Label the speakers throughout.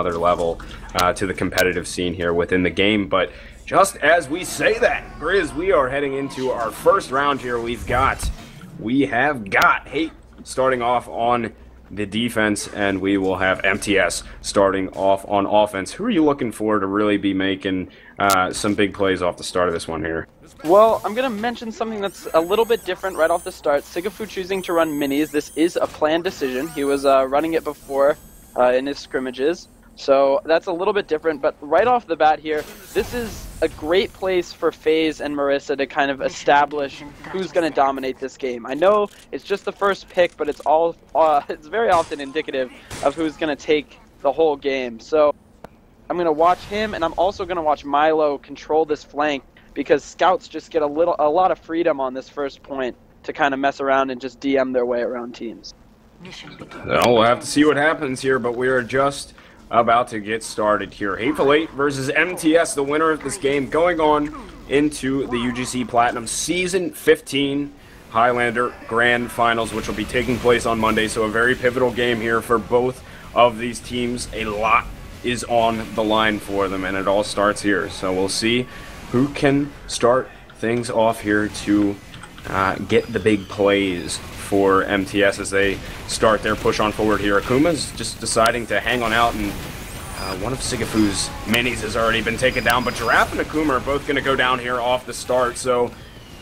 Speaker 1: other level to the competitive scene here within the game. But just as we say that, Grizz, we are heading into our first round here. We have got Hate starting off on the defense, and we will have mTs starting off on offense. Who are you looking for to really be making some big plays off the start of this one here?
Speaker 2: Well, I'm going to mention something that's a little bit different right off the start. Sigafu choosing to run minis. This is a planned decision. He was running it before in his scrimmages. So that's a little bit different, but right off the bat here, this is a great place for FaZe and Marissa to kind of establish who's going to dominate this game. I know it's just the first pick, but it's very often indicative of who's going to take the whole game. So I'm going to watch him, and I'm also going to watch Milo control this flank, because scouts just get a lot of freedom on this first point to kind of mess around and just DM their way around teams.
Speaker 1: Well, we'll have to see what happens here, but we are just about to get started here. Hateful Eight versus mTs, the winner of this game, going on into the UGC Platinum Season 15 Highlander Grand Finals, which will be taking place on Monday. So a very pivotal game here for both of these teams. A lot is on the line for them, and it all starts here. So we'll see who can start things off here to get the big plays for mTs as they start their push on forward here. Akuma's just deciding to hang on out, and one of Sigafu's minis has already been taken down, but Giraffe and Akuma are both going to go down here off the start, so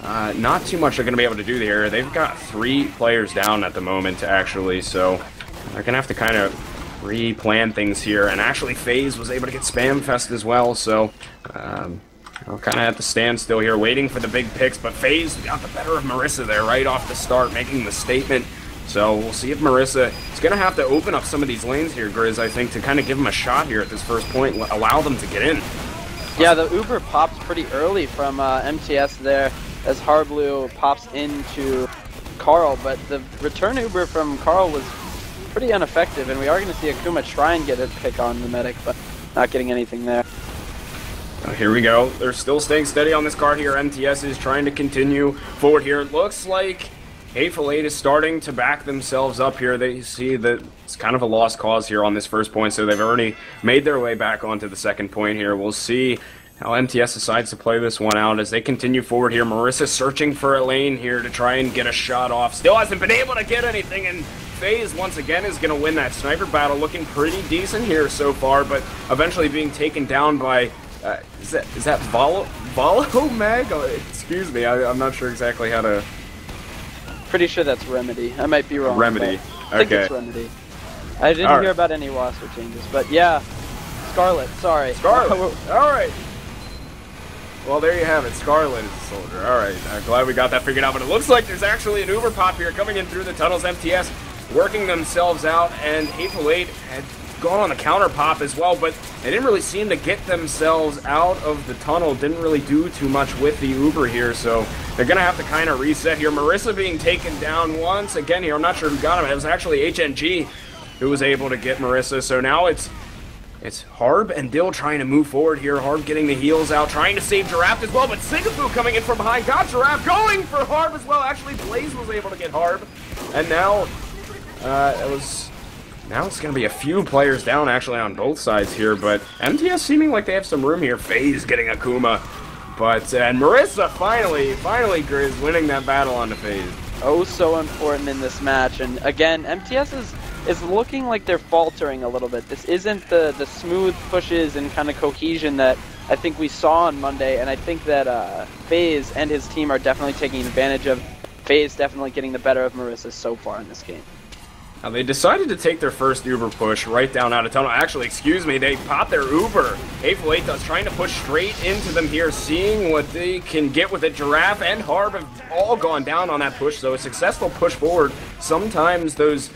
Speaker 1: not too much they're going to be able to do here. They've got 3 players down at the moment, actually, so they're going to have to kind of re-plan things here, and actually FaZe was able to get Spam Fest as well, so I'll kind of have to stand still here waiting for the big picks, but FaZe got the better of Marissa there right off the start, making the statement. So we'll see if Marissa is going to have to open up some of these lanes here, Grizz, I think, to kind of give them a shot here at this first point, allow them to get in.
Speaker 2: Yeah, the Uber pops pretty early from mTs there as Harblu pops into Carl, but the return Uber from Carl was pretty ineffective, and we are going to see Akuma try and get a pick on the medic, but not getting anything there.
Speaker 1: Here we go. They're still staying steady on this card here. mTs is trying to continue forward here. It looks like Hateful Eight is starting to back themselves up here. They see that it's kind of a lost cause here on this first point, so they've already made their way back onto the second point here. We'll see how mTs decides to play this one out as they continue forward here. Marissa searching for a lane here to try and get a shot off. Still hasn't been able to get anything, and FaZe once again is going to win that sniper battle. Looking pretty decent here so far, but eventually being taken down by is that Volo Mag? Excuse me, I'm not sure exactly how to...
Speaker 2: Pretty sure that's Remedy. I might be wrong.
Speaker 1: Remedy.
Speaker 2: I think it's Remedy. I didn't hear about any roster changes, but yeah. Scarlet, sorry.
Speaker 1: Scarlet. Alright. Well, there you have it. Scarlet is a soldier. Alright, I'm glad we got that figured out, but it looks like there's actually an Uber pop here coming in through the tunnels. mTs working themselves out, and Hateful Eight had gone on the counter pop as well, but they didn't really seem to get themselves out of the tunnel. Didn't really do too much with the Uber here, so they're going to have to kind of reset here. Marissa being taken down once again here. I'm not sure who got him. It was actually HNG who was able to get Marissa, so now it's Harb and Dill trying to move forward here. Harb getting the heals out, trying to save Giraffe as well, but Sigafu coming in from behind, got Giraffe, going for Harb as well. Actually, Blaze was able to get Harb, and now now it's going to be a few players down, actually, on both sides here, but mTs seeming like they have some room here. FaZe getting Akuma, and Marissa finally, Grizz, winning that battle on the FaZe.
Speaker 2: Oh, so important in this match, and again, mTs is looking like they're faltering a little bit. This isn't the smooth pushes and kind of cohesion that I think we saw on Monday, and I think that FaZe and his team are definitely taking advantage of. FaZe definitely getting the better of Marissa so far in this game.
Speaker 1: Now, they decided to take their first Uber push right down out of tunnel. Actually, excuse me, they popped their Uber. Hateful Eight trying to push straight into them here, seeing what they can get with it. Giraffe and Harb have all gone down on that push, so a successful push forward. Sometimes those,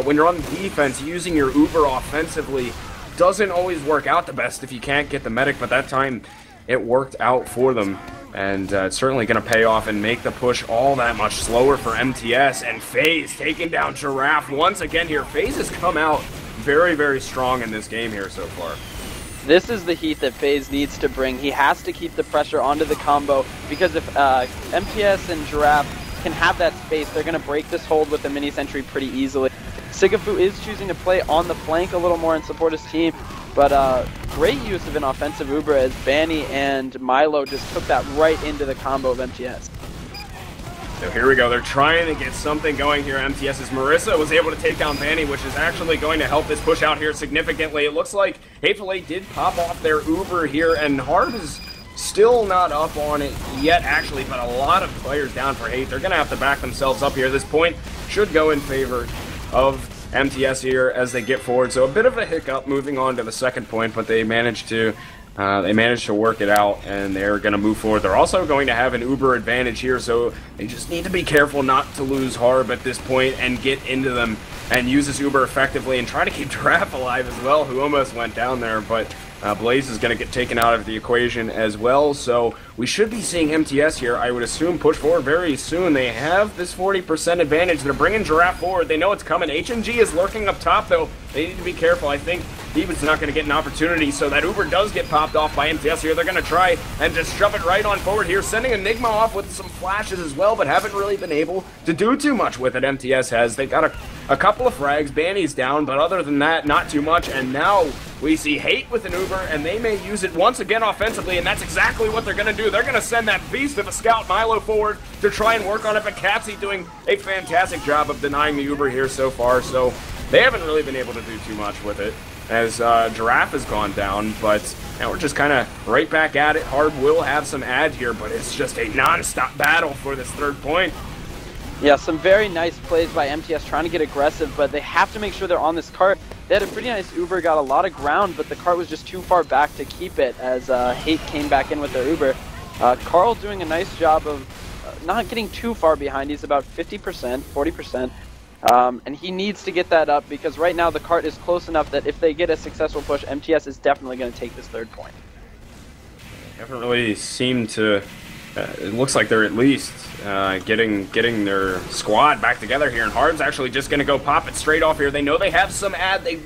Speaker 1: when you're on the defense, using your Uber offensively doesn't always work out the best if you can't get the medic, but that time it worked out for them. And it's certainly going to pay off and make the push all that much slower for mTs. And FaZe taking down Giraffe once again here. FaZe has come out very, very strong in this game here so far.
Speaker 2: This is the heat that FaZe needs to bring. He has to keep the pressure onto the combo, because if mTs and Giraffe can have that space, they're going to break this hold with the mini sentry pretty easily. Sigafu is choosing to play on the flank a little more and support his team. But great use of an offensive Uber as Banny and Milo just took that right into the combo of MTS.
Speaker 1: So here we go. They're trying to get something going here. MTS's Marissa was able to take down Banny, which is actually going to help this push out here significantly. It looks like Hateful Eight did pop off their Uber here, and Harb is still not up on it yet, actually, but a lot of players down for Hate. They're going to have to back themselves up here. This point should go in favor of MTS here as they get forward. So a bit of a hiccup moving on to the second point, but they managed to work it out, and they're going to move forward. They're also going to have an Uber advantage here, so they just need to be careful not to lose Harb at this point and get into them and use this Uber effectively and try to keep Giraffe alive as well, who almost went down there, but Blaze is going to get taken out of the equation as well, so we should be seeing MTS here, I would assume, push forward very soon. They have this 40% advantage. They're bringing Giraffe forward. They know it's coming. HNG is lurking up top, though. They need to be careful. I think he was not going to get an opportunity, so that Uber does get popped off by MTS here. They're going to try and just shove it right on forward here, sending Enigma off with some flashes as well, but haven't really been able to do too much with it. MTS has. They got a couple of frags. Banny's down, but other than that, not too much, and now we see Hate with an Uber, and they may use it once again offensively, and that's exactly what they're going to do. They're going to send that beast of a scout, Milo, forward to try and work on it, but Catsy doing a fantastic job of denying the Uber here so far, so they haven't really been able to do too much with it, as Giraffe has gone down, but now we're just kind of right back at it. Harb will have some ad here, but it's just a non-stop battle for this third point.
Speaker 2: Yeah, some very nice plays by MTS trying to get aggressive, but they have to make sure they're on this cart. They had a pretty nice Uber, got a lot of ground, but the cart was just too far back to keep it as Hate came back in with their Uber. Carl doing a nice job of not getting too far behind. He's about 50%, 40%, and he needs to get that up because right now the cart is close enough that if they get a successful push, MTS is definitely going to take this third point.
Speaker 1: They haven't really seemed to... it looks like they're at least getting their squad back together here, and Harb's actually just going to go pop it straight off here. They know they have some ad. They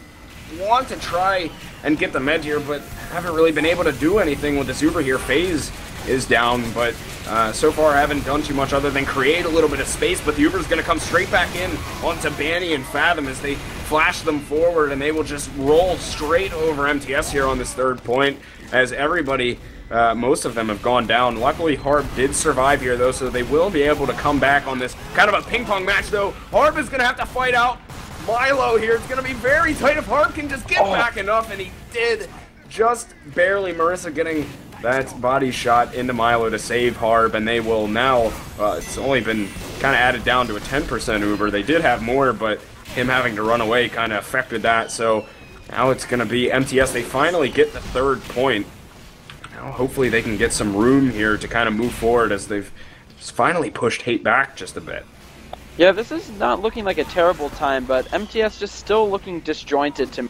Speaker 1: want to try and get the med here, but haven't really been able to do anything with this Uber here. FaZe is down, but so far haven't done too much other than create a little bit of space, but the Uber's going to come straight back in onto Banny and Fathom as they flash them forward, and they will just roll straight over MTS here on this third point as everybody... most of them have gone down. Luckily, Harb did survive here, though, so they will be able to come back on this kind of a ping-pong match, though. Harb is going to have to fight out Milo here. It's going to be very tight if Harb can just get back enough, and he did just barely. Marissa getting that body shot into Milo to save Harb, and they will now, it's only been kind of added down to a 10% Uber. They did have more, but him having to run away kind of affected that, so now it's going to be MTS. They finally get the third point. Now, hopefully they can get some room here to kind of move forward as they've finally pushed Hate back just a bit.
Speaker 2: Yeah, this is not looking like a terrible time, but MTS just still looking disjointed to me.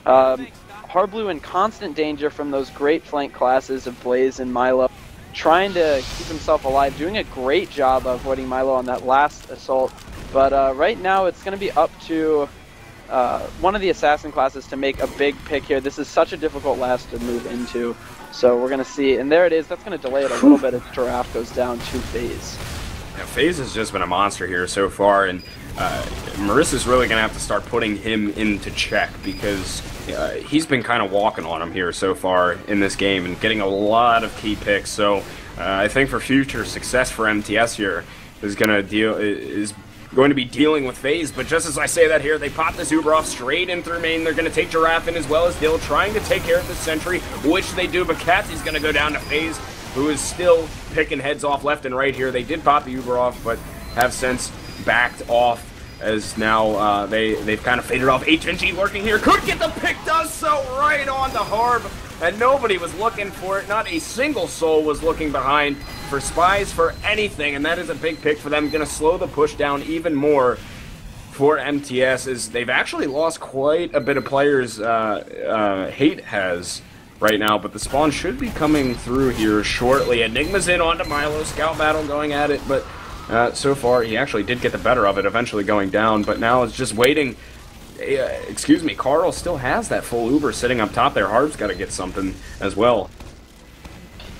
Speaker 2: Harblu in constant danger from those great flank classes of Blaze and Milo, trying to keep himself alive, doing a great job of avoiding Milo on that last assault. But right now it's going to be up to one of the assassin classes to make a big pick here. This is such a difficult last to move into. So we're going to see, and there it is. That's going to delay it a little bit as Giraffe goes down to FaZe.
Speaker 1: Yeah, FaZe has just been a monster here so far, and Marissa's really going to have to start putting him into check because he's been kind of walking on him here so far in this game and getting a lot of key picks. So I think for future success for MTS here is going to be dealing with FaZe, but just as I say that here, they pop this Uber off straight in through main. They're going to take Giraffe in as well as Dill, trying to take care of the sentry, which they do, but Catsy's going to go down to FaZe, who is still picking heads off left and right here. They did pop the Uber off, but have since backed off as now they've kind of faded off. HNG lurking here, could get the pick, does so right on the Harb, and nobody was looking for it. Not a single soul was looking behind for spies, for anything, and that is a big pick for them. Going to slow the push down even more for MTS, as they've actually lost quite a bit of players Hate has right now, but the spawn should be coming through here shortly. Enigma's in onto Milo, scout battle going at it, but so far he actually did get the better of it, eventually going down, but now it's just waiting. Excuse me, Carl still has that full Uber sitting up top there. Harb's got to get something as well.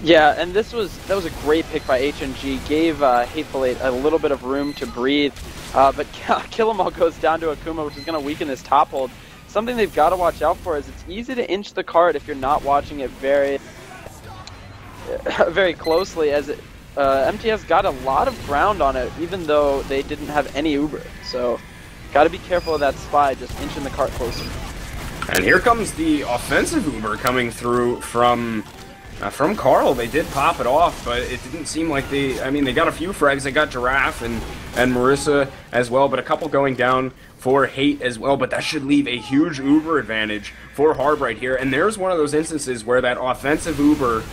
Speaker 2: Yeah, and that was a great pick by HNG. Gave Hateful Eight a little bit of room to breathe, but Kill 'Em All goes down to Akuma, which is going to weaken this top hold. something they've got to watch out for is it's easy to inch the cart if you're not watching it very closely, as MTS got a lot of ground on it, even though they didn't have any Uber. So, got to be careful of that spy, just inching the cart closer.
Speaker 1: And here comes the offensive Uber coming through from Carl. They did pop it off, but it didn't seem like they got a few frags. They got Giraffe and Marissa as well, but a couple going down for Hate as well, but that should leave a huge Uber advantage for Harb right here. And there's one of those instances where that offensive Uber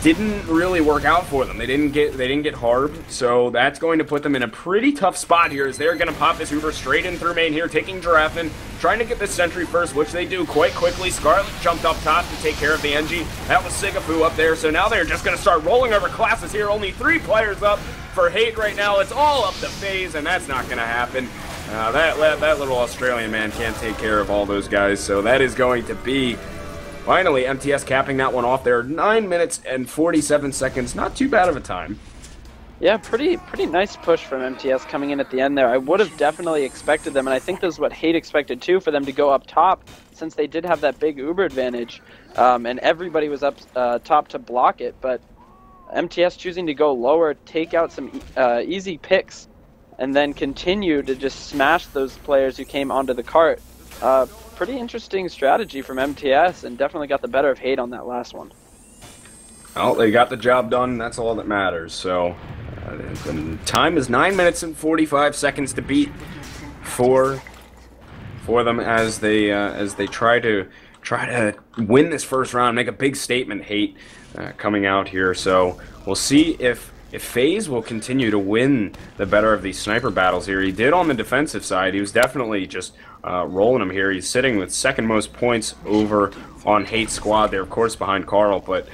Speaker 1: didn't really work out for them. They didn't get Harb, so that's going to put them in a pretty tough spot here, as they're going to pop this Uber straight in through main here, taking Giraffe in, trying to get this sentry first, which they do quite quickly. Scarlet jumped up top to take care of the NG. That was Sigafu up there, so now they're just going to start rolling over classes here. Only 3 players up for Hate right now. It's all up to FaZe, and that's not going to happen. That little Australian man can't take care of all those guys, so that is going to be finally MTS capping that one off there. 9 minutes and 47 seconds. Not too bad of a time.
Speaker 2: Yeah, pretty nice push from MTS coming in at the end there. I would have definitely expected them, and I think this is what Hate expected too, for them to go up top, since they did have that big Uber advantage, and everybody was up top to block it. But MTS choosing to go lower, take out some easy picks, and then continue to just smash those players who came onto the cart. Pretty interesting strategy from MTS, and definitely got the better of Hate on that last one.
Speaker 1: Well, they got the job done. That's all that matters. So, the time is 9 minutes and 45 seconds to beat for them as they try to win this first round, make a big statement. Hate coming out here. So we'll see if FaZe will continue to win the better of these sniper battles here. He did on the defensive side. He was definitely just rolling them here. He's sitting with second most points over on Hate's squad there, of course, behind Carl. But,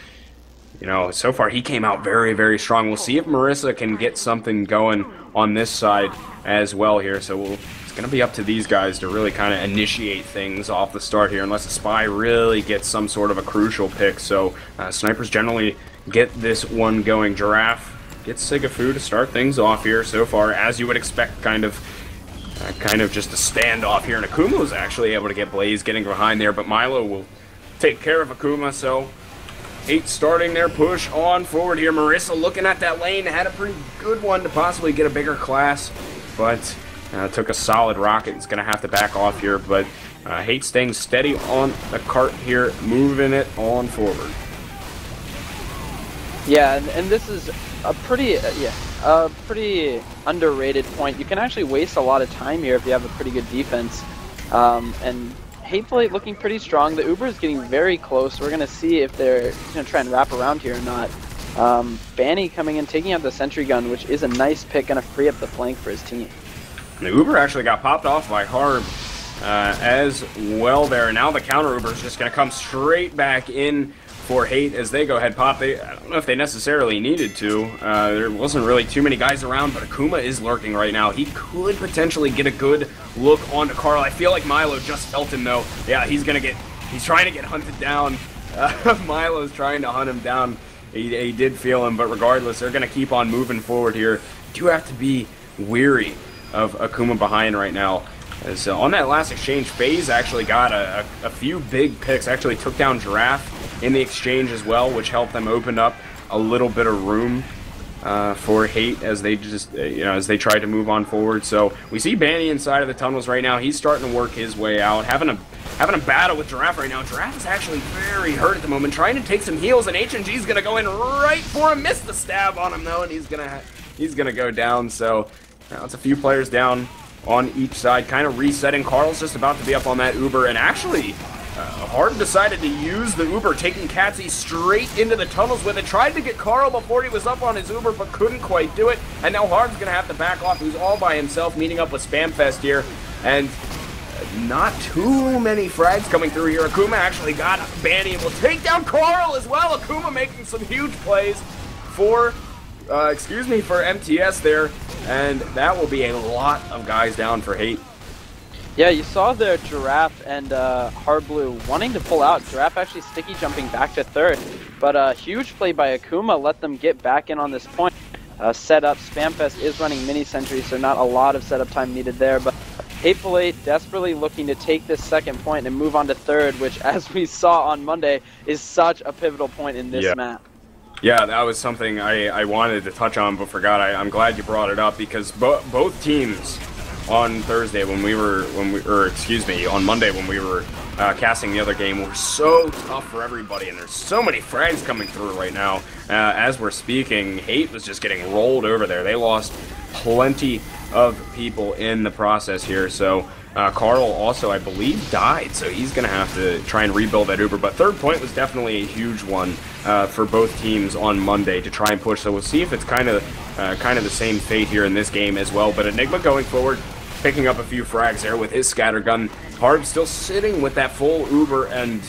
Speaker 1: you know, so far he came out very, very strong. We'll see if Marissa can get something going on this side as well here. So it's going to be up to these guys to really kind of initiate things off the start here, unless a spy really gets some sort of a crucial pick. So snipers generally get this one going. Giraffe gets Sigafu to start things off here so far, as you would expect, kind of just a standoff here. And Akuma was actually able to get Blaze getting behind there, but Milo will take care of Akuma. So Hate starting their push on forward here. Marissa looking at that lane, had a pretty good one to possibly get a bigger class, but took a solid rocket. It's going to have to back off here, but Hate staying steady on the cart here, moving it on forward.
Speaker 2: Yeah, and this is a pretty underrated point. You can actually waste a lot of time here if you have a pretty good defense. And Hateful Eight looking pretty strong. The Uber is getting very close. We're going to see if they're going to try and wrap around here or not. Banny coming in, taking out the sentry gun, which is a nice pick, going to free up the flank for his team.
Speaker 1: The Uber actually got popped off by Harb as well there. And now the counter Uber is just going to come straight back in for Hate as they go ahead pop. I don't know if they necessarily needed to. There wasn't really too many guys around, but Akuma is lurking right now. He could potentially get a good look onto Carl. I feel like Milo just felt him though. Yeah, he's trying to get hunted down. Milo's trying to hunt him down. He did feel him, but regardless, they're going to keep on moving forward here. Do have to be weary of Akuma behind right now. As on that last exchange, FaZe actually got a few big picks. Actually took down Giraffe in the exchange as well, which helped them open up a little bit of room for Hate as they just as they try to move on forward. So we see Banny inside of the tunnels right now. He's starting to work his way out, having a battle with Giraffe right now. Giraffe is actually very hurt at the moment, trying to take some heals, and HNG's gonna go in right for him. Missed the stab on him though, and he's gonna go down. So now it's a few players down on each side, kind of resetting. Carl's just about to be up on that Uber, and actually Harb decided to use the Uber, taking Katsy straight into the tunnels with it. Tried to get Carl before he was up on his Uber, but couldn't quite do it. And now Harb's going to have to back off. He's all by himself, meeting up with Spamfest here. And not too many frags coming through here. Akuma actually got Banny and will take down Carl as well. Akuma making some huge plays for MTS there. And that will be a lot of guys down for Hate.
Speaker 2: Yeah, you saw there Giraffe and Hard Blue wanting to pull out. Giraffe actually sticky jumping back to third. But a huge play by Akuma let them get back in on this point. Setup, Spamfest is running mini sentry, so not a lot of setup time needed there. But Hateful Eight desperately looking to take this second point and move on to third, which, as we saw on Monday, is such a pivotal point in this map.
Speaker 1: Yeah, that was something I wanted to touch on but forgot. I'm glad you brought it up because both teams on Thursday on Monday when we were casting the other game were so tough for everybody, and there's so many frags coming through right now. As we're speaking, Hate was just getting rolled over there. They lost plenty of people in the process here, so Carl also, I believe, died, so he's going to have to try and rebuild that Uber. But third point was definitely a huge one for both teams on Monday to try and push, so we'll see if it's kind of the same fate here in this game as well. But Enigma going forward, picking up a few frags there with his scattergun. Harb still sitting with that full Uber, and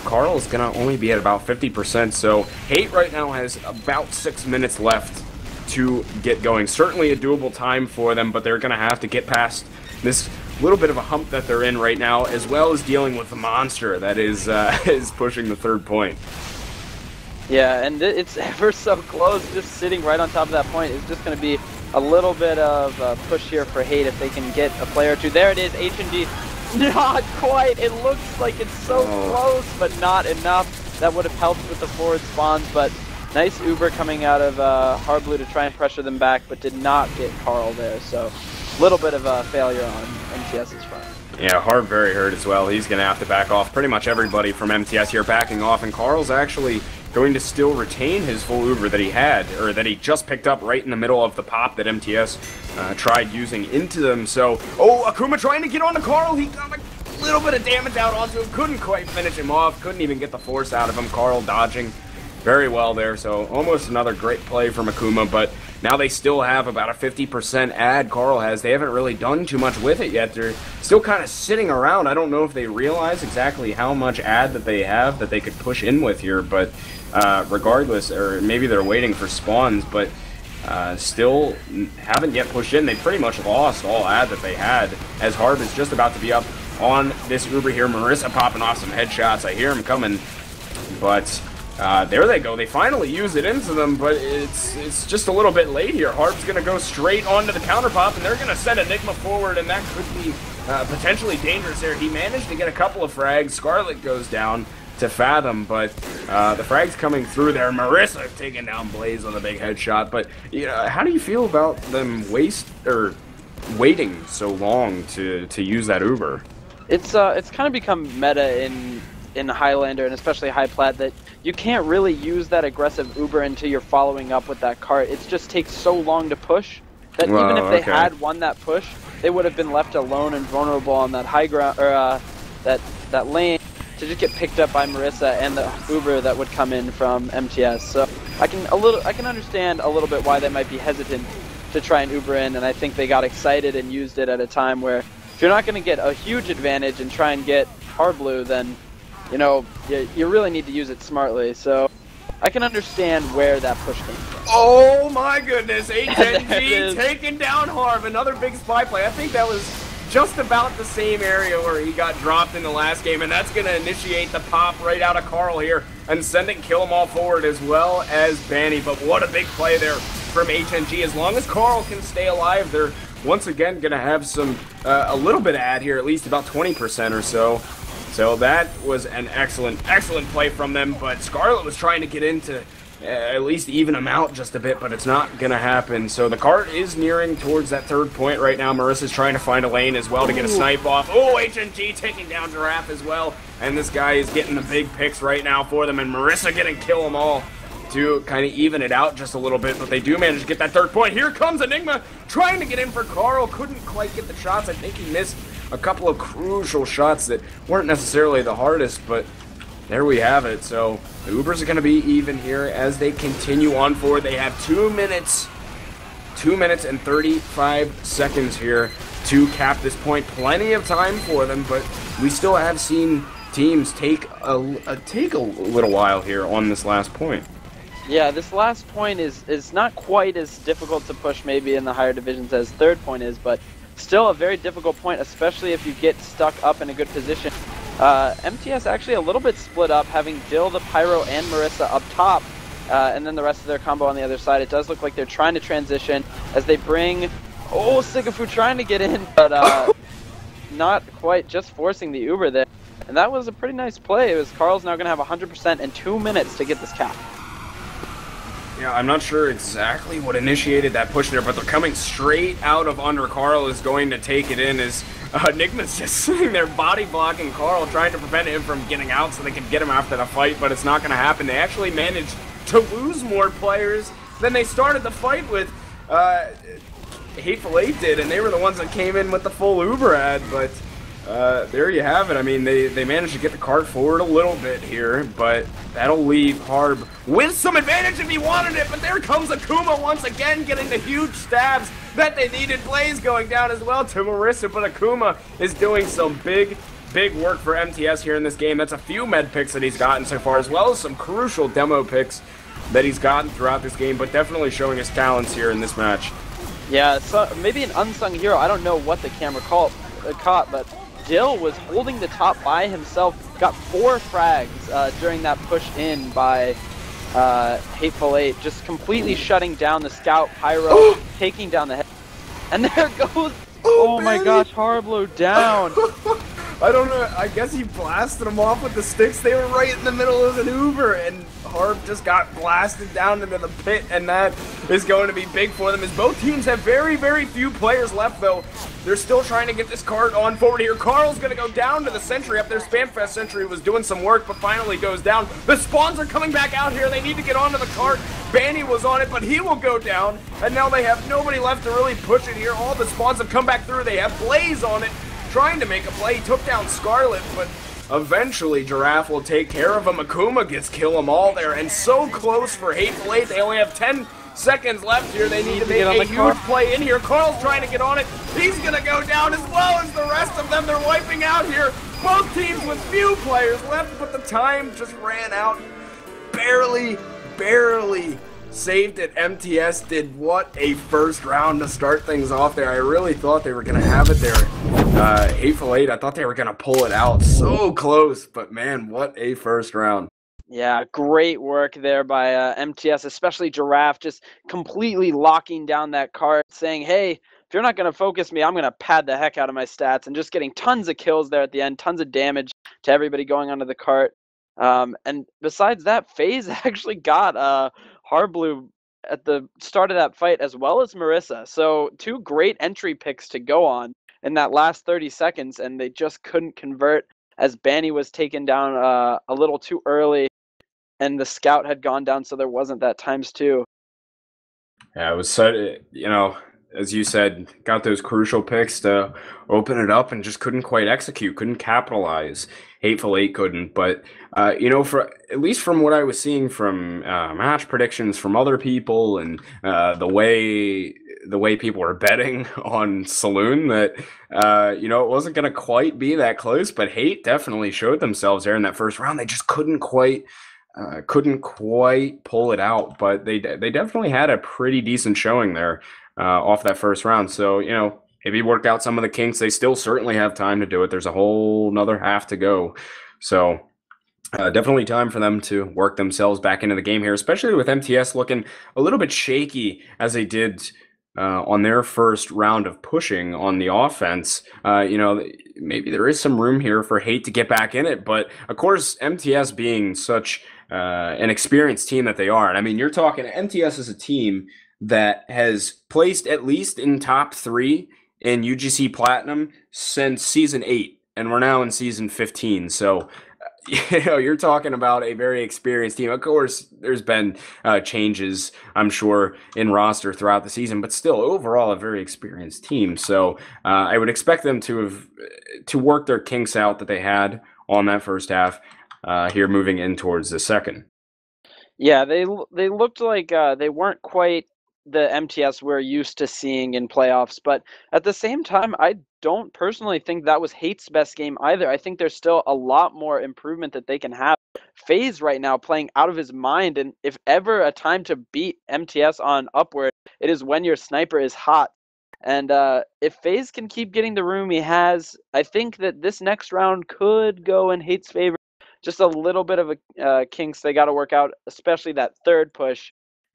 Speaker 1: Carl is going to only be at about 50%, so Hate right now has about 6 minutes left to get going. Certainly a doable time for them, but they're going to have to get past this little bit of a hump that they're in right now, as well as dealing with the monster that is pushing the third point.
Speaker 2: Yeah, and it's ever so close. Just sitting right on top of that point is just going to be a little bit of a push here for Hate if they can get a player or two. There it is, H&G. Not quite. It looks like it's so close, but not enough. That would have helped with the forward spawns, but nice Uber coming out of Hardblue to try and pressure them back, but did not get Carl there. So a little bit of a failure on MTS's front.
Speaker 1: Yeah, Harb very hurt as well. He's going to have to back off. Pretty much everybody from MTS here backing off, and Carl's actually going to still retain his full Uber that he had, or that he just picked up right in the middle of the pop that MTS tried using into them. So, Akuma trying to get onto Carl. He got a little bit of damage out onto him. Couldn't quite finish him off. Couldn't even get the force out of him. Carl dodging very well there. So, almost another great play from Akuma, but now they still have about a 50% ad Carl has. They haven't really done too much with it yet. They're still kind of sitting around. I don't know if they realize exactly how much ad that they have that they could push in with here, but regardless, or maybe they're waiting for spawns, but still haven't yet pushed in. They pretty much lost all ad that they had, as Harb is just about to be up on this Uber here. Marissa popping off some headshots. I hear him coming, but there they go. They finally use it into them, but it's just a little bit late here. Harb's going to go straight onto the counter pop, and they're going to send Enigma forward, and that could be potentially dangerous there. He managed to get a couple of frags. Scarlet goes down to Fathom, but the frags coming through there. Marissa taking down Blaze on a big headshot. But how do you feel about them waiting so long to use that Uber?
Speaker 2: It's kind of become meta in Highlander, and especially High Plat, that you can't really use that aggressive Uber until you're following up with that cart. It just takes so long to push that even if they had won that push, they would have been left alone and vulnerable on that high ground, or that lane, to just get picked up by Marissa and the Uber that would come in from MTS. So I can understand a little bit why they might be hesitant to try and Uber in, and I think they got excited and used it at a time where if you're not going to get a huge advantage and try and get hard blue, then you really need to use it smartly. So I can understand where that push came from.
Speaker 1: Oh my goodness, HNG taking down Harb, another big spy play. I think that was just about the same area where he got dropped in the last game, and that's going to initiate the pop right out of Carl here and send it Kill 'em all forward, as well as Banny. But what a big play there from HNG. As long as Carl can stay alive, they're once again going to have some a little bit of ad here, at least about 20% or so. So that was an excellent play from them, but Scarlet was trying to get into at least even them out just a bit, but it's not going to happen. So the cart is nearing towards that third point right now. Marissa's trying to find a lane as well to get a snipe off. Oh, HNG taking down Giraffe as well, and this guy is getting the big picks right now for them, and Marissa getting Kill 'em all to kind of even it out just a little bit, but they do manage to get that third point. Here comes Enigma trying to get in for Carl. Couldn't quite get the shots. I think he missed a couple of crucial shots that weren't necessarily the hardest, but there we have it. So the Ubers are going to be even here as they continue on forward. They have 2 minutes and 35 seconds here to cap this point. Plenty of time for them, but we still have seen teams take a little while here on this last point.
Speaker 2: Yeah, this last point is not quite as difficult to push maybe in the higher divisions as third point is, but still a very difficult point, especially if you get stuck up in a good position. MTS actually a little bit split up, having Dill, the Pyro, and Marissa up top, and then the rest of their combo on the other side. It does look like they're trying to transition as they bring... Oh, Sigafu trying to get in, but not quite just forcing the Uber there. And that was a pretty nice play. It was Carl's now going to have 100% in 2 minutes to get this cap.
Speaker 1: Yeah, I'm not sure exactly what initiated that push there, but they're coming straight out of under. Carl is going to take it in as Enigma's just sitting there body blocking Carl, trying to prevent him from getting out so they can get him after the fight, but it's not going to happen. They actually managed to lose more players than they started the fight with. Hateful Eight did, and they were the ones that came in with the full Uber ad, but there you have it. I mean, they managed to get the cart forward a little bit here, but that'll leave Harb with some advantage if he wanted it, but there comes Akuma once again getting the huge stabs that they needed. Blaze going down as well to Marissa, but Akuma is doing some big work for MTS here in this game. That's a few med picks that he's gotten so far, as well as some crucial demo picks that he's gotten throughout this game, but definitely showing his talents here in this match.
Speaker 2: Yeah, so maybe an unsung hero. I don't know what the camera caught, but Dill was holding the top by himself, got 4 frags during that push in by Hateful Eight, just completely shutting down the scout, Pyro, taking down the head. And there goes, oh my gosh, Harblow down.
Speaker 1: I don't know, I guess he blasted him off with the sticks. They were right in the middle of an Uber, and Harb just got blasted down into the pit, and that is going to be big for them, as both teams have very few players left, though. They're still trying to get this cart on forward here. Carl's going to go down to the sentry up there. Spamfest sentry was doing some work, but finally goes down. The spawns are coming back out here. They need to get onto the cart. Banny was on it, but he will go down, and now they have nobody left to really push it here. All the spawns have come back through. They have Blaze on it, trying to make a play. He took down Scarlet, but eventually Giraffe will take care of him. Akuma gets kill them all there, and so close for Hateful Eight. They only have 10 seconds left here. They need to make a huge play in here. Carl's trying to get on it. He's going to go down as well as the rest of them. They're wiping out here. Both teams with few players left, but the time just ran out. Barely saved it. MTS did what a first round to start things off there. I really thought they were going to have it there. Hateful Eight, I thought they were going to pull it out. So close, but man, what a first round.
Speaker 2: Yeah, great work there by MTS, especially Giraffe, just completely locking down that cart, saying, hey, if you're not going to focus me, I'm going to pad the heck out of my stats, and just getting tons of kills there at the end, tons of damage to everybody going onto the cart. And besides that, FaZe actually got Harblu at the start of that fight, as well as Marissa. So 2 great entry picks to go on in that last 30 seconds, and they just couldn't convert as Banny was taken down a little too early, and the scout had gone down, so there wasn't that ×2.
Speaker 1: Yeah, it was so, you know, as you said, got those crucial picks to open it up and just couldn't quite execute, couldn't capitalize. Hateful Eight couldn't, but you know, for at least from what I was seeing from match predictions from other people and the way people were betting on Saloon, that you know, it wasn't going to quite be that close, but Hate definitely showed themselves there in that first round. They just couldn't quite pull it out, but they definitely had a pretty decent showing there off that first round. So, you know, if he worked out some of the kinks, they still certainly have time to do it. There's a whole another half to go. So definitely time for them to work themselves back into the game here, especially with MTS looking a little bit shaky as they did on their first round of pushing on the offense. You know, maybe there is some room here for Hate to get back in it, but of course, MTS being such an experienced team that they are, and I mean, you're talking MTS is a team that has placed at least in top 3 in UGC Platinum since season 8, and we're now in season 15. So, you know, you're talking about a very experienced team. Of course, there's been changes, I'm sure, in roster throughout the season, but still, overall, a very experienced team. So I would expect them to work their kinks out that they had on that first half here moving in towards the second.
Speaker 2: Yeah, they looked like they weren't quite the MTS we're used to seeing in playoffs, but at the same time, I don't personally think that was Hate's best game either. I think there's still a lot more improvement that they can have. FaZe right now playing out of his mind, and if ever a time to beat MTS on Upward, it is when your sniper is hot. And if FaZe can keep getting the room he has, I think that this next round could go in Hate's favor. Just a little bit of a kinks they got to work out, especially that third push.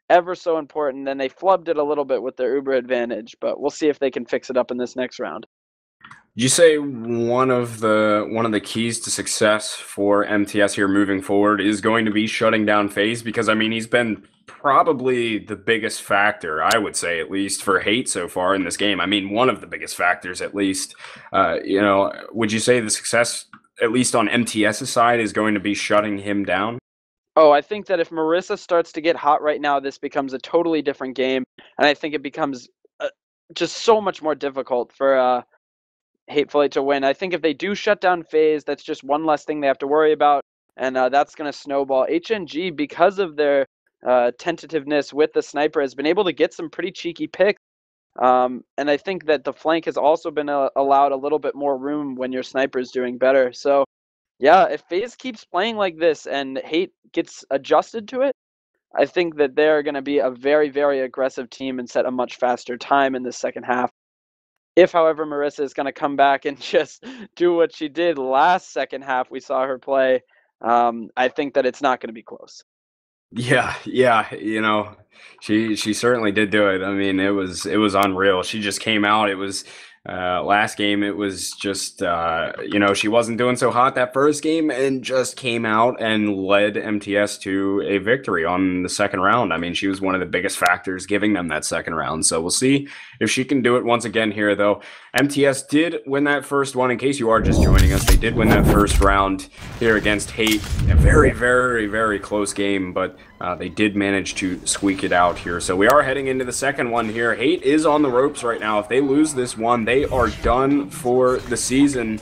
Speaker 2: Ever so important. Then they flubbed it a little bit with their Uber advantage, but we'll see if they can fix it up in this next round.
Speaker 1: You say one of the keys to success for MTS here moving forward is going to be shutting down FaZe, because I mean he's been probably the biggest factor, I would say, at least for Hate so far in this game. I mean, one of the biggest factors at least. Would you say the success, at least on MTS's side, is going to be shutting him down?
Speaker 2: Oh, I think that if Marissa starts to get hot right now, this becomes a totally different game, and I think it becomes just so much more difficult for Hateful Eight to win. I think if they do shut down FaZe, that's just one less thing they have to worry about, and that's going to snowball. HNG, because of their tentativeness with the sniper, has been able to get some pretty cheeky picks, and I think that the flank has also been allowed a little bit more room when your sniper is doing better. So, yeah, if FaZe keeps playing like this and Hate gets adjusted to it, I think that they're going to be a very, very aggressive team and set a much faster time in the second half. If, however, Marissa is going to come back and just do what she did last second half we saw her play, I think that it's not going to be close.
Speaker 1: Yeah, she certainly did do it. I mean, it was unreal. She just came out. It was last game. It was just she wasn't doing so hot that first game, and just came out and led MTS to a victory on the second round. I mean, she was one of the biggest factors giving them that second round. So we'll see if she can do it once again here, though. MTS did win that first one. In case you are just joining us, they did win that first round here against Hate. A very, very, very close game, but they did manage to squeak it out here. So we are heading into the second one here. Hate is on the ropes right now. If they lose this one, they are done for the season,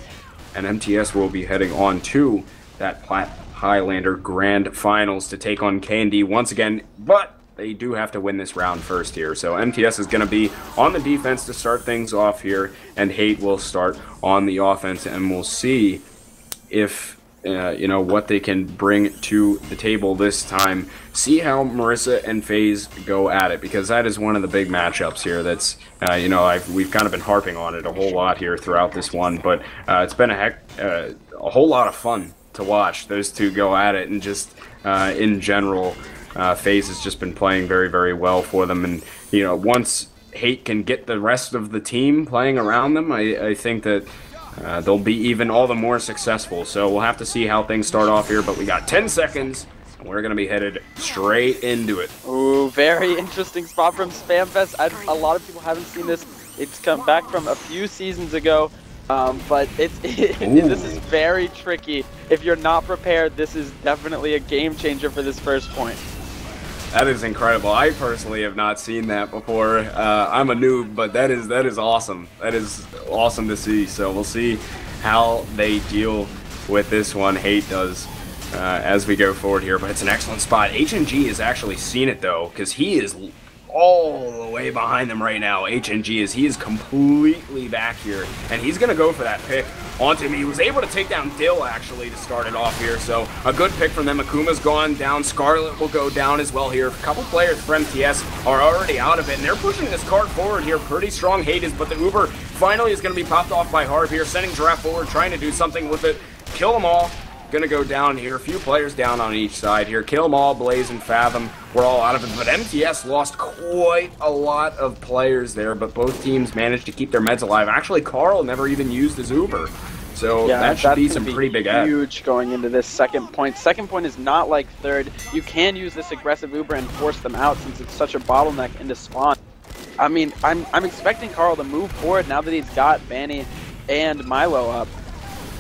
Speaker 1: and MTS will be heading on to that Plat Highlander Grand Finals to take on Candy once again, but they do have to win this round first here. So MTS is going to be on the defense to start things off here, and Hate will start on the offense, and we'll see if what they can bring to the table this time. See how Marissa and FaZe go at it, because that is one of the big matchups here. That's we've kind of been harping on it a whole lot here throughout this one, but it's been a whole lot of fun to watch those two go at it, and just in general, FaZe has just been playing very, very well for them. And once Hate can get the rest of the team playing around them, I think that they'll be even all the more successful. So we'll have to see how things start off here, but we got 10 seconds, and we're going to be headed straight into it.
Speaker 2: Ooh, very interesting spot from Spamfest. A lot of people haven't seen this. It's come back from a few seasons ago, but this is very tricky. If you're not prepared, this is definitely a game changer for this first point.
Speaker 1: That is incredible. I personally have not seen that before. I'm a noob, but that is awesome. That is awesome to see. So we'll see how they deal with this one. Hate does as we go forward here, but it's an excellent spot. HNG has actually seen it though, because he is all the way behind them right now. HNG is completely back here, and he's gonna go for that pick onto him. He was able to take down Dill actually to start it off here, so a good pick from them. Akuma's gone down. Scarlet will go down as well here. A couple players for MTS are already out of it, and they're pushing this card forward here pretty strong. Hate is, but the Uber finally is going to be popped off by Harv here, sending Giraffe forward, trying to do something with it. Kill them all. Gonna go down here. A few players down on each side here. Kill them all. Blaze and Fathom were all out of it, but MTS lost quite a lot of players there, but both teams managed to keep their meds alive. Actually, Carl never even used his Uber, so yeah, that should be some pretty big add.
Speaker 2: Huge going into this second point. Second point is not like third. You can use this aggressive Uber and force them out, since it's such a bottleneck into spawn. I mean, I'm expecting Carl to move forward now that he's got Banny and Milo up.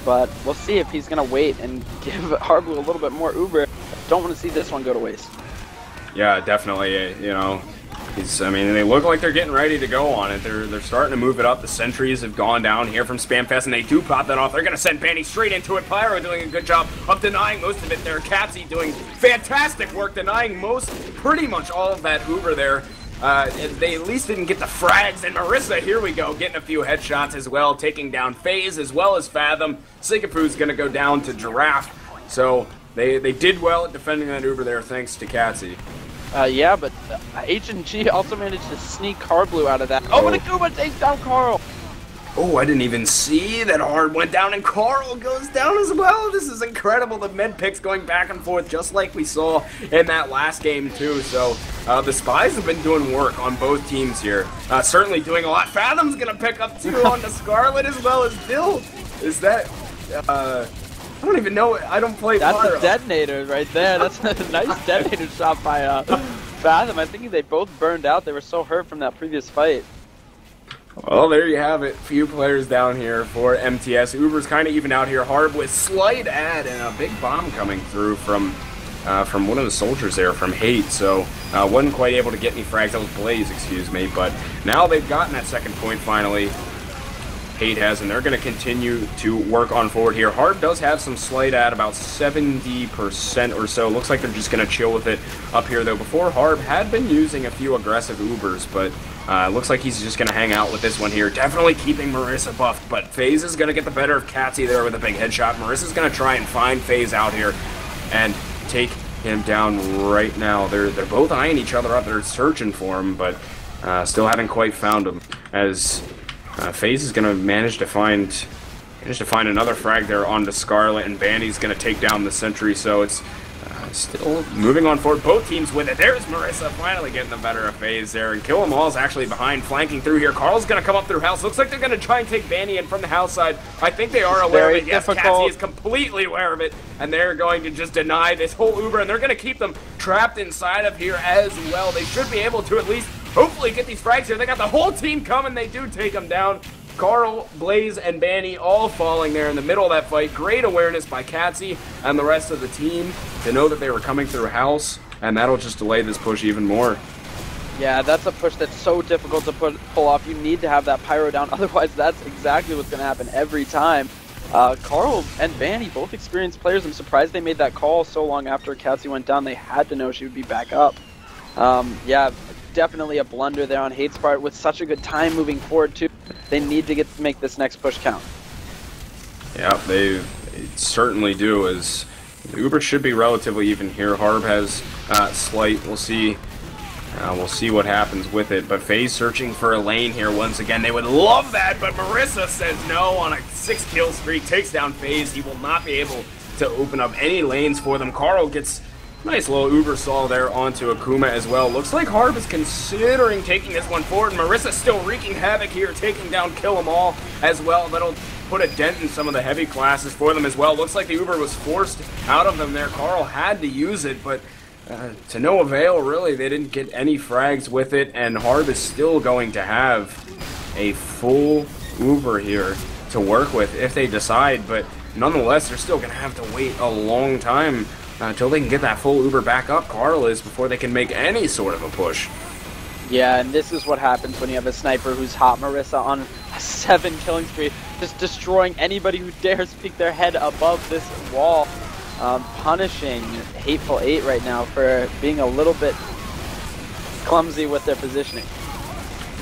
Speaker 2: But we'll see if he's going to wait and give Harblue a little bit more Uber. Don't want to see this one go to waste.
Speaker 1: Yeah, definitely. They look like they're getting ready to go on it. They're starting to move it up. The sentries have gone down here from Spamfest, and they do pop that off. They're going to send Banny straight into it. Pyro doing a good job of denying most of it there. Capsy doing fantastic work denying pretty much all of that Uber there. They at least didn't get the frags, and Marissa, here we go, getting a few headshots as well, taking down FaZe as well as Fathom. Sigafu's going to go down to Giraffe, so they did well at defending that Uber there, thanks to Catsy.
Speaker 2: Yeah, but HNG also managed to sneak Harblue out of that. Oh, but Akuma takes down Carl!
Speaker 1: Oh, I didn't even see that Hard went down, and Carl goes down as well. This is incredible. The med picks going back and forth just like we saw in that last game too. So the Spies have been doing work on both teams here. Certainly doing a lot. Fathom's going to pick up 2 on the Scarlet as well as Bill. Is that... I don't even know. I don't play
Speaker 2: That's
Speaker 1: Pyro.
Speaker 2: a detonator right there. That's a nice detonator shot by Fathom. I think they both burned out. They were so hurt from that previous fight.
Speaker 1: Well, there you have it. Few players down here for MTS. Uber's kind of even out here. Harb with slight ad and a big bomb coming through from one of the soldiers there, from Hate. So wasn't quite able to get any frags. That was Blaze, excuse me. But now they've gotten that second point finally. Hate has, and they're going to continue to work on forward here. Harb does have some slight ad, about 70% or so. Looks like they're just going to chill with it up here, though. Before, Harb had been using a few aggressive Ubers, but looks like he's just going to hang out with this one here. Definitely keeping Marissa buffed, but FaZe is going to get the better of Katsy there with a big headshot. Marissa's going to try and find FaZe out here and take him down right now. They're both eyeing each other up. They're searching for him, but still haven't quite found him, as FaZe is going to manage to find another frag there on the Scarlet, and Bandy's going to take down the Sentry, so it's still moving on forward. Both teams with it. There's Marissa finally getting the better of FaZe there, and Kill 'Em All's actually behind, flanking through here. Carl's going to come up through house. Looks like they're going to try and take Bandy in from the house side. I think they are aware of it. Yes, Katsy is completely aware of it, and they're going to just deny this whole Uber, and they're going to keep them trapped inside of here as well. They should be able to at least hopefully get these frags here. They got the whole team coming. They do take them down. Carl, Blaze, and Banny all falling there in the middle of that fight. Great awareness by Katsy and the rest of the team to know that they were coming through house, and that'll just delay this push even more.
Speaker 2: Yeah, that's a push that's so difficult to pull off. You need to have that pyro down, otherwise that's exactly what's going to happen every time. Carl and Banny, both experienced players. I'm surprised they made that call so long after Katsy went down. They had to know she would be back up. Yeah, definitely a blunder there on Hate's part with such a good time moving forward too. They need to make this next push count.
Speaker 1: Yeah, they certainly do, as the Uber should be relatively even here. Harb has slight. We'll see what happens with it. But FaZe searching for a lane here once again. They would love that, but Marissa says no on a 6-kill streak. Takes down FaZe. He will not be able to open up any lanes for them. Carl gets nice little Uber saw there onto Akuma as well. Looks like Harb is considering taking this one forward, and Marissa's still wreaking havoc here, taking down Kill 'Em All as well. That'll put a dent in some of the heavy classes for them as well. Looks like the Uber was forced out of them there. Carl had to use it, but to no avail, really. They didn't get any frags with it, and Harb is still going to have a full Uber here to work with if they decide, but nonetheless, they're still going to have to wait a long time until they can get that full Uber back up. Carl is, before they can make any sort of a push.
Speaker 2: Yeah, and this is what happens when you have a sniper who's hot. Marissa on a 7 killing spree, just destroying anybody who dares peek their head above this wall. Punishing Hateful 8 right now for being a little bit clumsy with their positioning.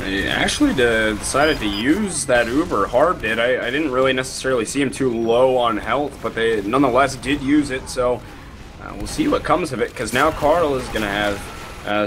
Speaker 1: They actually decided to use that Uber. Harb did. I didn't really necessarily see him too low on health, but they nonetheless did use it, so we'll see what comes of it, because now Carl is going to have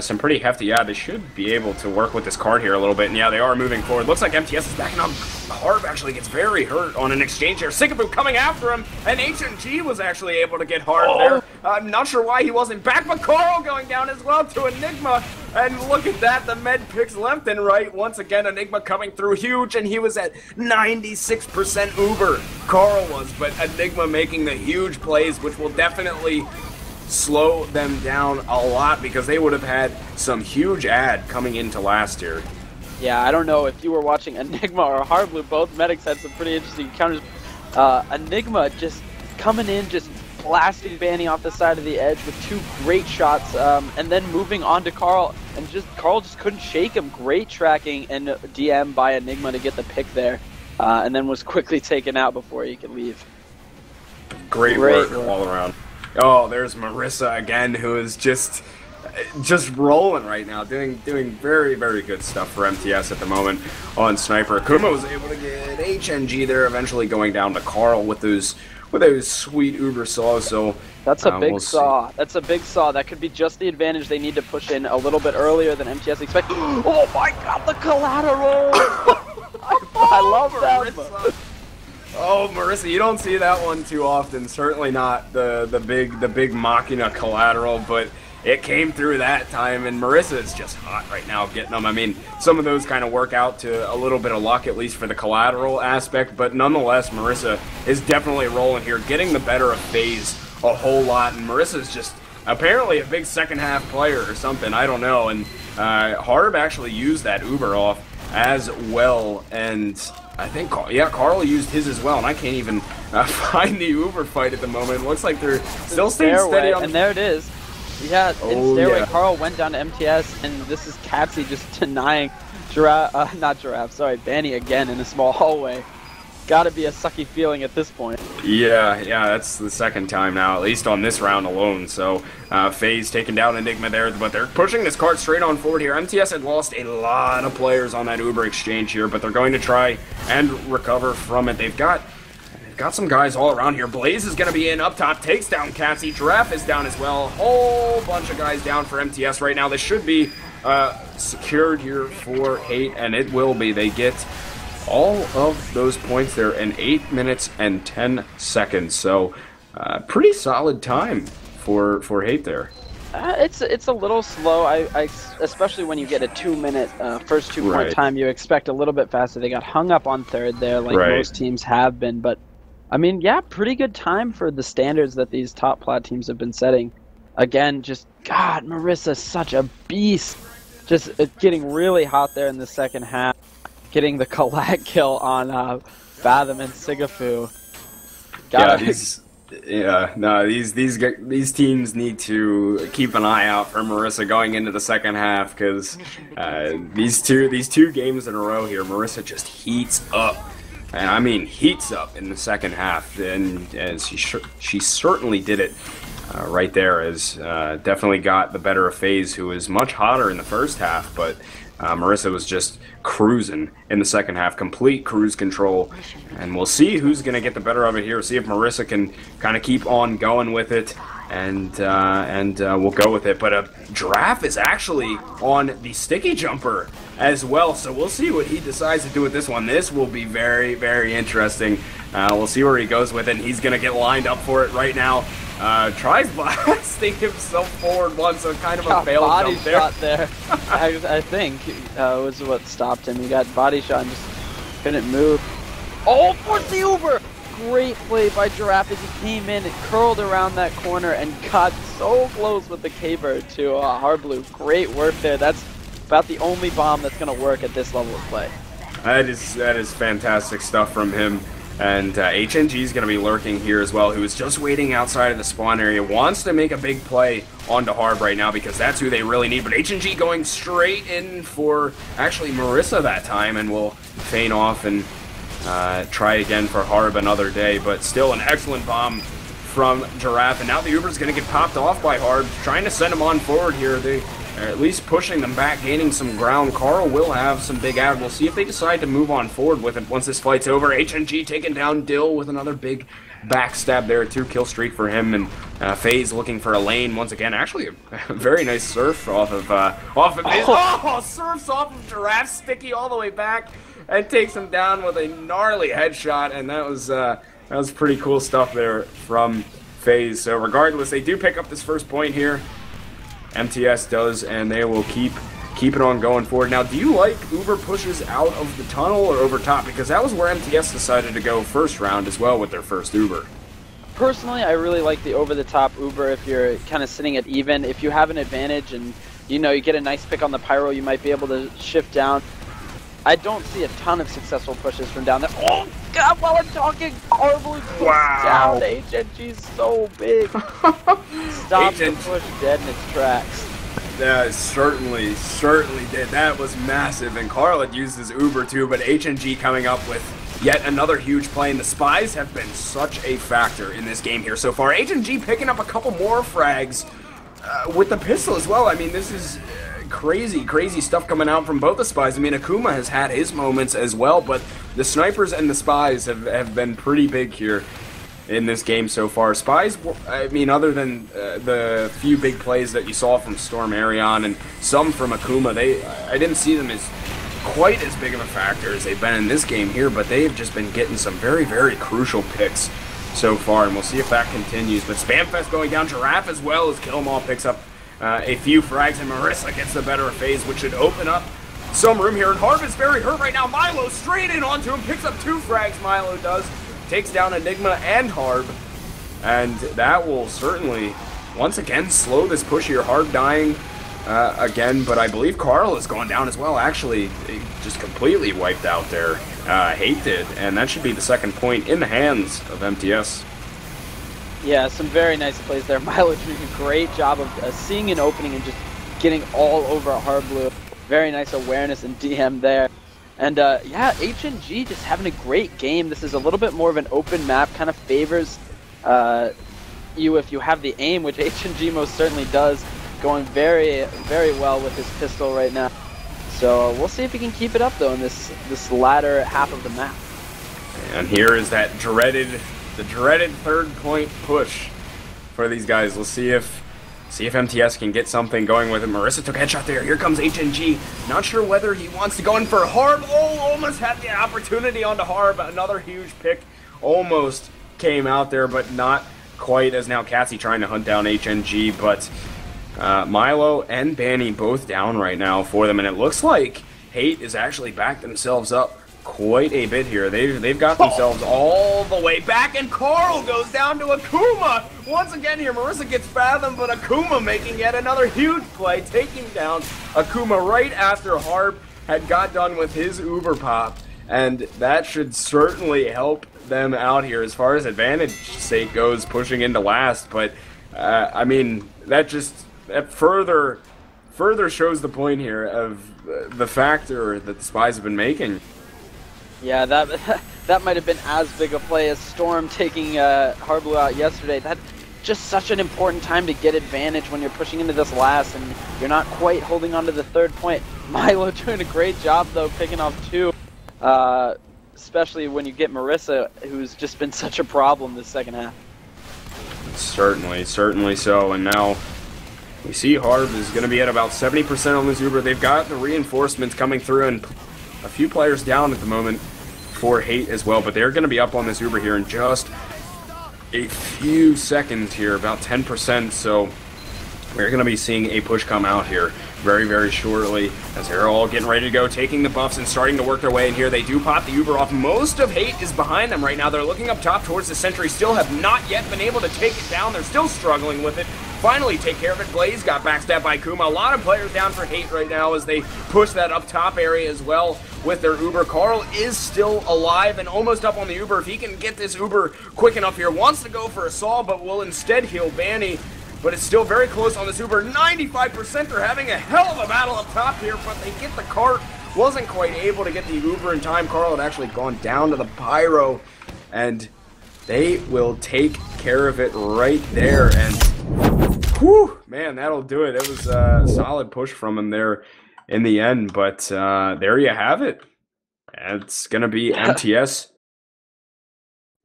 Speaker 1: some pretty hefty. Yeah, they should be able to work with this card here a little bit, and yeah, they are moving forward. Looks like MTS is backing up. Harb actually gets very hurt on an exchange here. Sigafu coming after him, and HMG was actually able to get Harb there. I'm not sure why he wasn't back, but Carl going down as well to Enigma. And look at that, the med picks left and right. Once again, Enigma coming through huge, and he was at 96% Uber. Carl was, but Enigma making the huge plays, which will definitely slow them down a lot, because they would have had some huge ad coming into last year.
Speaker 2: Yeah, I don't know if you were watching Enigma or Hardblue. Both medics had some pretty interesting encounters. Enigma just coming in, just blasting Banny off the side of the edge with 2 great shots, and then moving on to Carl, and Carl just couldn't shake him. Great tracking and DM by Enigma to get the pick there, and then was quickly taken out before he could leave.
Speaker 1: Great work all around. Oh, there's Marissa again, who is just rolling right now, doing very, very good stuff for MTS at the moment on Sniper. Akuma was able to get HNG there, eventually going down to Carl with those sweet Uber saws. So
Speaker 2: that's a big saw. That's a big saw. That could be just the advantage they need to push in a little bit earlier than MTS expected. Oh my God, the collateral! I I love that.
Speaker 1: Oh, Marissa, you don't see that one too often. Certainly not the big Machina collateral, but it came through that time, and Marissa is just hot right now getting them. I mean, some of those kind of work out to a little bit of luck, at least for the collateral aspect, but nonetheless, Marissa is definitely rolling here, getting the better of FaZe a whole lot, and Marissa's just apparently a big second-half player or something, I don't know, and Harb actually used that Uber off as well, and I think, yeah, Carl used his as well, and I can't even find the Uber fight at the moment. It looks like they're still staying steady on...
Speaker 2: And there it is. Yeah, in Stairway, Carl went down to MTS, and this is Catsy just denying Banny again in a small hallway. Gotta be a sucky feeling at this point.
Speaker 1: Yeah, that's the second time now, at least on this round alone. So, FaZe taking down Enigma there, but they're pushing this cart straight on forward here. MTS had lost a lot of players on that Uber exchange here, but they're going to try and recover from it. They've got some guys all around here. Blaze is going to be in up top, takes down Catsy. Giraffe is down as well. A whole bunch of guys down for MTS right now. This should be secured here for Hate, and it will be. They get all of those points there in 8 minutes and 10 seconds. So, pretty solid time for Hate there.
Speaker 2: It's a little slow. I especially when you get a 2-minute first 2-point time, you expect a little bit faster. They got hung up on third there, like most teams have been. But I mean, yeah, pretty good time for the standards that these top Plat teams have been setting. Again, just God, Marissa's such a beast. Just getting really hot there in the second half. Getting the collect kill on Fathom and Sigafu. These teams need to keep an eye out for Marissa going into the second half, because these two games in a row here, Marissa just heats up, and I mean heats up in the second half, and she certainly did it right there. As definitely got the better of FaZe, who was much hotter in the first half, but Marissa was just cruising in the second half, complete cruise control, and we'll see who's going to get the better of it here. See if Marissa can kind of keep on going with it, and we'll go with it. But Giraffe is actually on the sticky jumper as well, so we'll see what he decides to do with this one. This will be very, very interesting. We'll see where he goes with it, and he's going to get lined up for it right now. Tries blasting himself forward once, so kind of a failed body
Speaker 1: jump there.
Speaker 2: Shot there. I think was what stopped him. He got body shot and just couldn't move. Oh, for the Uber! Great play by Giraffe as he came in and curled around that corner and got so close with the K-Bird to Hardblue. Great work there. That's about the only bomb that's going to work at this level of play.
Speaker 1: That is fantastic stuff from him. And HNG is going to be lurking here as well, who is just waiting outside of the spawn area. Wants to make a big play onto Harb right now, because that's who they really need. But HNG going straight in for, actually, Marissa that time, and will feign off and try again for Harb another day. But still an excellent bomb from Giraffe. And now the Uber's going to get popped off by Harb, trying to send him on forward here. They are at least pushing them back, gaining some ground. Carl will have some big ad. We'll see if they decide to move on forward with it once this fight's over. HNG taking down Dill with another big backstab there. 2-kill streak for him, and FaZe looking for a lane once again. Actually, a very nice surf off of surfs off of Giraffe, sticky all the way back, and takes him down with a gnarly headshot, and that was pretty cool stuff there from FaZe. So regardless, they do pick up this first point here. MTS does, and they will keep it on going forward. Now, do you like Uber pushes out of the tunnel or over top? Because that was where MTS decided to go first round as well with their first Uber.
Speaker 2: Personally, I really like the over-the-top Uber if you're kind of sitting at even. If you have an advantage and, you get a nice pick on the Pyro, you might be able to shift down. I don't see a ton of successful pushes from down there. Oh, God, while I'm talking, horribly pushed down. HNG's so big. Stopped the push dead in its tracks.
Speaker 1: That certainly did. That was massive, and Carl had used his Uber too, but HNG coming up with yet another huge play, and the spies have been such a factor in this game here so far. HNG picking up a couple more frags with the pistol as well. I mean, this is crazy stuff coming out from both the spies. I mean, Akuma has had his moments as well, but the snipers and the spies have been pretty big here in this game so far. Spies, I mean, other than the few big plays that you saw from Storm Arion and some from Akuma, I didn't see them as quite as big of a factor as they've been in this game here, but they've just been getting some very, very crucial picks so far, and we'll see if that continues. But Spamfest going down, Giraffe as well as Killmall picks up a few frags, and Marissa gets the better of FaZe, which should open up some room here. And Harv is very hurt right now. Milo straight in onto him, picks up 2 frags, Milo does. Takes down Enigma and Harv, and that will certainly, once again, slow this push here. Harv dying again, but I believe Carl has gone down as well. Actually, just completely wiped out there. Hate did, and that should be the second point in the hands of MTS.
Speaker 2: Yeah, some very nice plays there. Milo doing a great job of seeing an opening and just getting all over Hard Blue. Very nice awareness and DM there. And yeah, HNG just having a great game. This is a little bit more of an open map, kind of favors you if you have the aim, which HNG most certainly does. Going very, very well with his pistol right now. So we'll see if he can keep it up though in this latter half of the map.
Speaker 1: And here is that dreaded 3rd point push for these guys. We'll see if MTS can get something going with it. Marissa took a headshot there. Here comes HNG. Not sure whether he wants to go in for Harb. Oh, almost had the opportunity onto Harb. Another huge pick. Almost came out there, but not quite, as now Cassie trying to hunt down HNG. But Milo and Banny both down right now for them. And it looks like Hate is actually backed themselves up quite a bit here. They've got themselves all the way back, and Carl goes down to Akuma. Once again here, Marissa gets fathomed, but Akuma making yet another huge play, taking down Akuma right after Harp had got done with his Uber pop, and that should certainly help them out here as far as advantage sake goes, pushing into last. But I mean, that further shows the point here of the factor that the Spies have been making.
Speaker 2: Yeah, that might have been as big a play as Storm taking Harblu out yesterday. That's just such an important time to get advantage when you're pushing into this last and you're not quite holding on to the 3rd point. Milo doing a great job though, picking off 2, especially when you get Marissa, who's just been such a problem this second half.
Speaker 1: Certainly so. And now we see Harb is going to be at about 70% on this Uber. They've got the reinforcements coming through, and a few players down at the moment for Hate as well, but they're going to be up on this Uber here in just a few seconds here, about 10%, so we're going to be seeing a push come out here very, very shortly as they're all getting ready to go, taking the buffs and starting to work their way in here. They do pop the Uber off. Most of Hate is behind them right now. They're looking up top towards the Sentry, still have not yet been able to take it down. They're still struggling with it. Finally take care of it. Blaze got backstabbed by Kuma. A lot of players down for Hate right now as they push that up top area as well with their Uber. Carl is still alive and almost up on the Uber. If he can get this Uber quick enough here, wants to go for a Saw, but will instead heal Banny. But it's still very close on this Uber. 95%. They're having a hell of a battle up top here, but they get the cart. Wasn't quite able to get the Uber in time. Carl had actually gone down to the Pyro, and they will take care of it right there. And whew, man, that'll do it. It was a solid push from him there in the end, but there you have it. It's going to be MTS.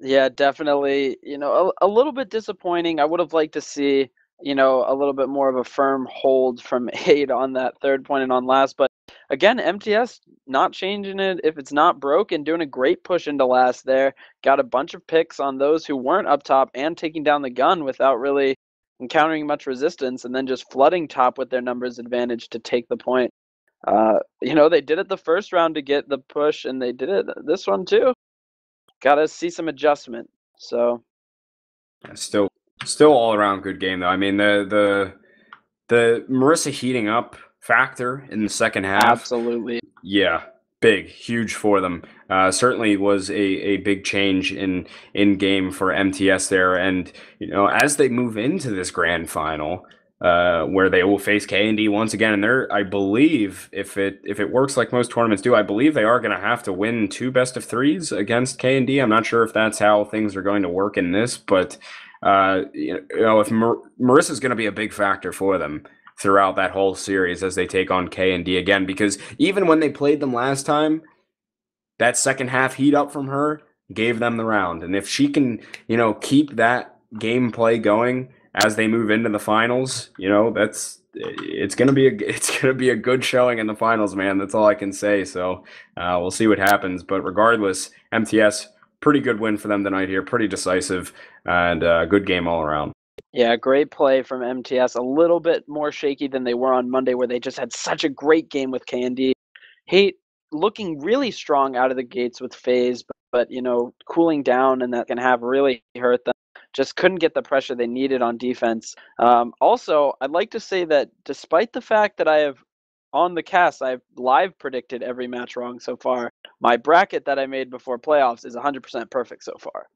Speaker 2: Yeah, definitely. You know, a little bit disappointing. I would have liked to see, you know, a little bit more of a firm hold from Hate on that 3rd point and on last. But again, MTS not changing it if it's not broken, doing a great push into last there. Got a bunch of picks on those who weren't up top and taking down the gun without really encountering much resistance, and then just flooding top with their numbers advantage to take the point. You know, they did it the first round to get the push, and they did it this one too. Gotta see some adjustment. So
Speaker 1: Still all around good game though. I mean, the Marissa heating up factor in the second half.
Speaker 2: Absolutely.
Speaker 1: Yeah, huge for them. Certainly was a big change in game for MTS there. And you know, as they move into this grand final, where they will face K&D once again, and they're, I believe, if it works like most tournaments do, I believe they are going to have to win 2 best-of-3s against K&D. I'm not sure if that's how things are going to work in this, but you know, if Marissa's going to be a big factor for them throughout that whole series as they take on K&D again, because even when they played them last time, that second half heat up from her gave them the round. And if she can, you know, keep that gameplay going as they move into the finals, you know, that's it's gonna be a good showing in the finals, man. That's all I can say. So we'll see what happens. But regardless, MTS, pretty good win for them tonight here, pretty decisive, and good game all around.
Speaker 2: Yeah, great play from MTS. A little bit more shaky than they were on Monday, where they just had such a great game with Candy. Hate looking really strong out of the gates with FaZe, but cooling down, and that can have really hurt them. Just couldn't get the pressure they needed on defense. Also, I'd like to say that despite the fact that I've live predicted every match wrong so far, my bracket that I made before playoffs is 100% perfect so far.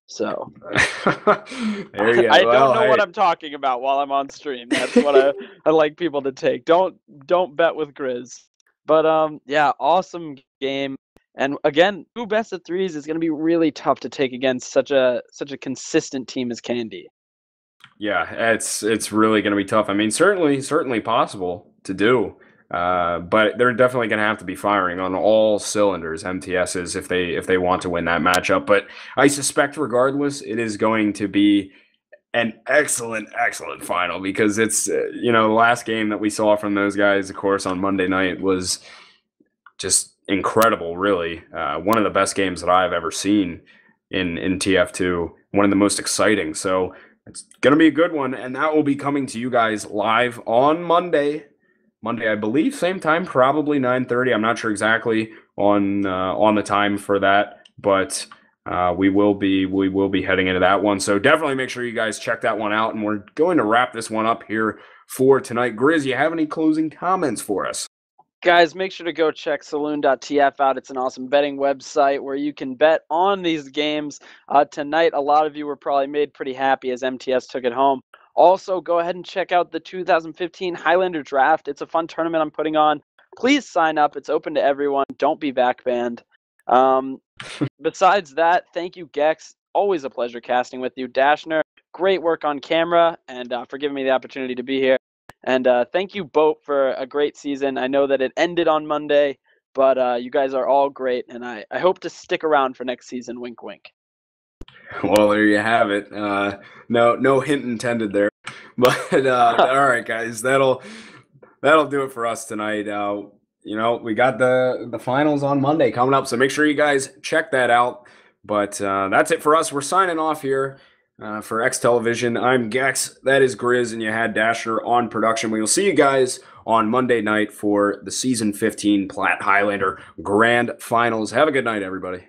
Speaker 2: So
Speaker 1: there you go.
Speaker 2: I don't know what I'm talking about while I'm on stream. That's what I like people to take. Don't bet with Grizz. But yeah, awesome game. And again, 2 best of 3s is going to be really tough to take against such a consistent team as Candy.
Speaker 1: Yeah, it's really going to be tough. I mean, certainly possible to do. But they're definitely going to have to be firing on all cylinders, MTSs, if they want to win that matchup. But I suspect, regardless, it is going to be an excellent final, because it's the last game that we saw from those guys, of course, on Monday night was just incredible. Really, one of the best games that I've ever seen in TF2. One of the most exciting. So it's going to be a good one, and that will be coming to you guys live on Monday, I believe, same time, probably 9:30. I'm not sure exactly on the time for that, but we will be heading into that one. So definitely make sure you guys check that one out, and we're going to wrap this one up here for tonight. Grizz, you have any closing comments for us?
Speaker 2: Guys, make sure to go check saloon.tf out. It's an awesome betting website where you can bet on these games. Tonight, a lot of you were probably made pretty happy as MTS took it home. Also, go ahead and check out the 2015 Highlander Draft. It's a fun tournament I'm putting on. Please sign up. It's open to everyone. Don't be backbanned. Besides that, thank you, Gecks. Always a pleasure casting with you. Dashner, great work on camera, and for giving me the opportunity to be here. And thank you, Boat, for a great season. I know that it ended on Monday, but you guys are all great, and I hope to stick around for next season. Wink, wink.
Speaker 1: Well, there you have it. No hint intended there. But all right, guys, that'll do it for us tonight. We got the finals on Monday coming up, so make sure you guys check that out. But that's it for us. We're signing off here for eXtelevision. I'm Gecks. That is Grizz, and you had Dashner on production. We will see you guys on Monday night for the Season 15 Plat Highlander Grand Finals. Have a good night, everybody.